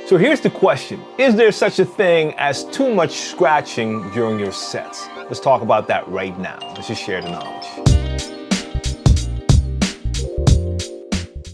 So here's the question. Is there such a thing as too much scratching during your sets? Let's talk about that right now. Let's just share the knowledge.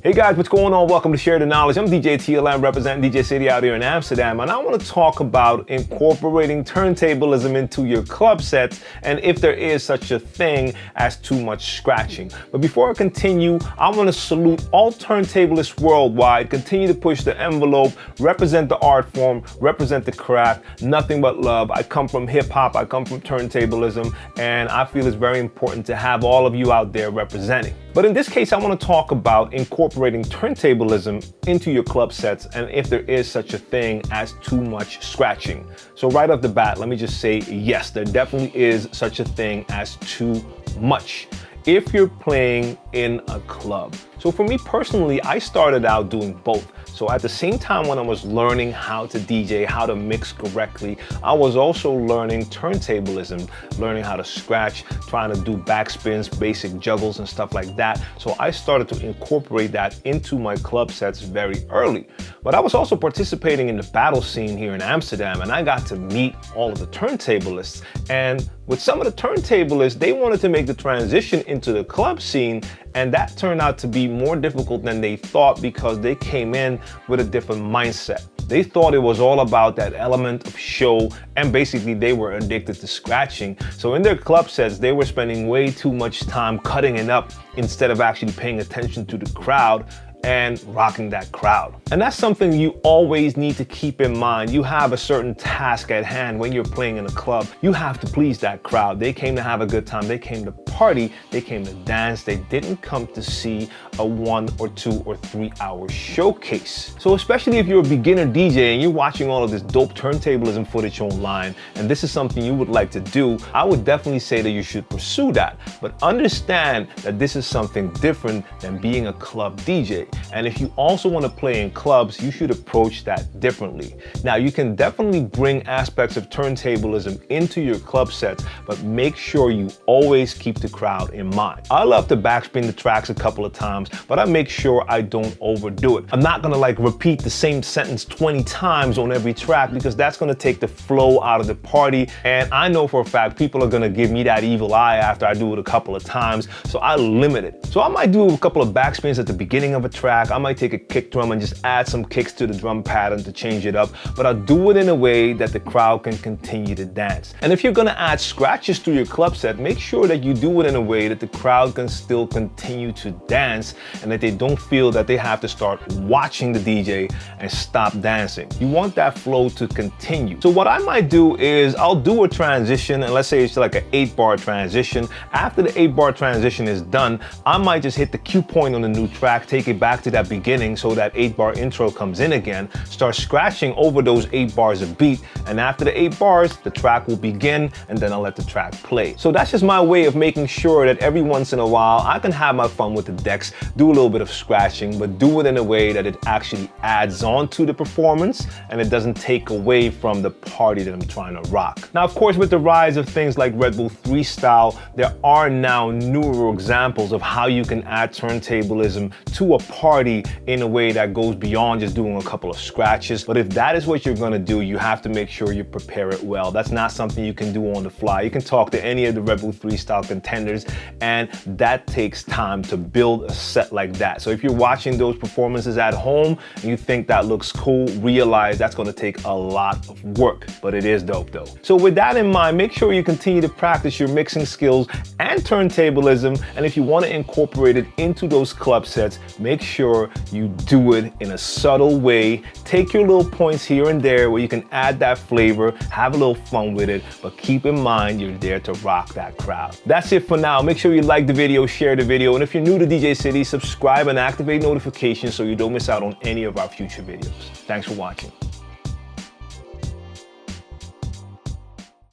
Hey guys, what's going on? Welcome to Share the Knowledge. I'm DJ TLM representing DJcity out here in Amsterdam, and I want to talk about incorporating turntablism into your club sets and if there is such a thing as too much scratching. But before I continue, I want to salute all turntablists worldwide. Continue to push the envelope, represent the art form, represent the craft, nothing but love. I come from hip hop, I come from turntablism, and I feel it's very important to have all of you out there representing. But in this case, I want to talk about incorporating turntablism into your club sets and if there is such a thing as too much scratching. So right off the bat, let me just say, yes, there definitely is such a thing as too much if you're playing in a club. So for me personally, I started out doing both. So at the same time when I was learning how to DJ, how to mix correctly, I was also learning turntablism, learning how to scratch, trying to do backspins, basic juggles and stuff like that. So I started to incorporate that into my club sets very early. But I was also participating in the battle scene here in Amsterdam, and I got to meet all of the turntablists. And with some of the turntablists, they wanted to make the transition into the club scene, and that turned out to be more difficult than they thought because they came in with a different mindset. They thought it was all about that element of show, and basically they were addicted to scratching. So in their club sets, they were spending way too much time cutting it up instead of actually paying attention to the crowd and rocking that crowd. And that's something you always need to keep in mind. You have a certain task at hand when you're playing in a club. You have to please that crowd. They came to have a good time. They came to party. They came to dance. They didn't come to see a 1 or 2 or 3 hour showcase. So especially if you're a beginner DJ and you're watching all of this dope turntablism footage online, and this is something you would like to do, I would definitely say that you should pursue that. But understand that this is something different than being a club DJ. And if you also want to play in clubs, you should approach that differently. Now, you can definitely bring aspects of turntablism into your club sets, but make sure you always keep the crowd in mind. I love to backspin the tracks a couple of times, but I make sure I don't overdo it. I'm not gonna repeat the same sentence 20 times on every track because that's gonna take the flow out of the party. And I know for a fact people are gonna give me that evil eye after I do it a couple of times, so I limit it. So I might do a couple of backspins at the beginning of a track. I might take a kick drum and just add some kicks to the drum pattern to change it up, but I'll do it in a way that the crowd can continue to dance. And if you're gonna add scratches to your club set, make sure that you do it in a way that the crowd can still continue to dance and that they don't feel that they have to start watching the DJ and stop dancing. You want that flow to continue. So what I might do is I'll do a transition, and let's say it's like an 8-bar transition. After the 8-bar transition is done, I might just hit the cue point on the new track, take it back to that beginning so that 8-bar intro comes in again, start scratching over those 8 bars of beat, and after the 8 bars, the track will begin, and then I'll let the track play. So that's just my way of making sure that every once in a while I can have my fun with the decks, do a little bit of scratching, but do it in a way that it actually adds on to the performance and it doesn't take away from the party that I'm trying to rock. Now, of course, with the rise of things like Red Bull 3 style, there are now newer examples of how you can add turntablism to a party in a way that goes beyond just doing a couple of scratches. But if that is what you're gonna do, you have to make sure you prepare it well. That's not something you can do on the fly. You can talk to any of the Red Bull 3 style contenders, and that takes time to build a set like that. So if you're watching those performances at home and you think that looks cool, realize that's gonna take a lot of work, but it is dope though. So with that in mind, make sure you continue to practice your mixing skills and turntablism, and if you wanna incorporate it into those club sets, make sure you do it in a subtle way. Take your little points here and there where you can add that flavor, have a little fun with it, but keep in mind you're there to rock that crowd. That's it for now. Make sure you like the video, share the video, and if you're new to DJ City, subscribe and activate notifications so you don't miss out on any of our future videos. Thanks for watching.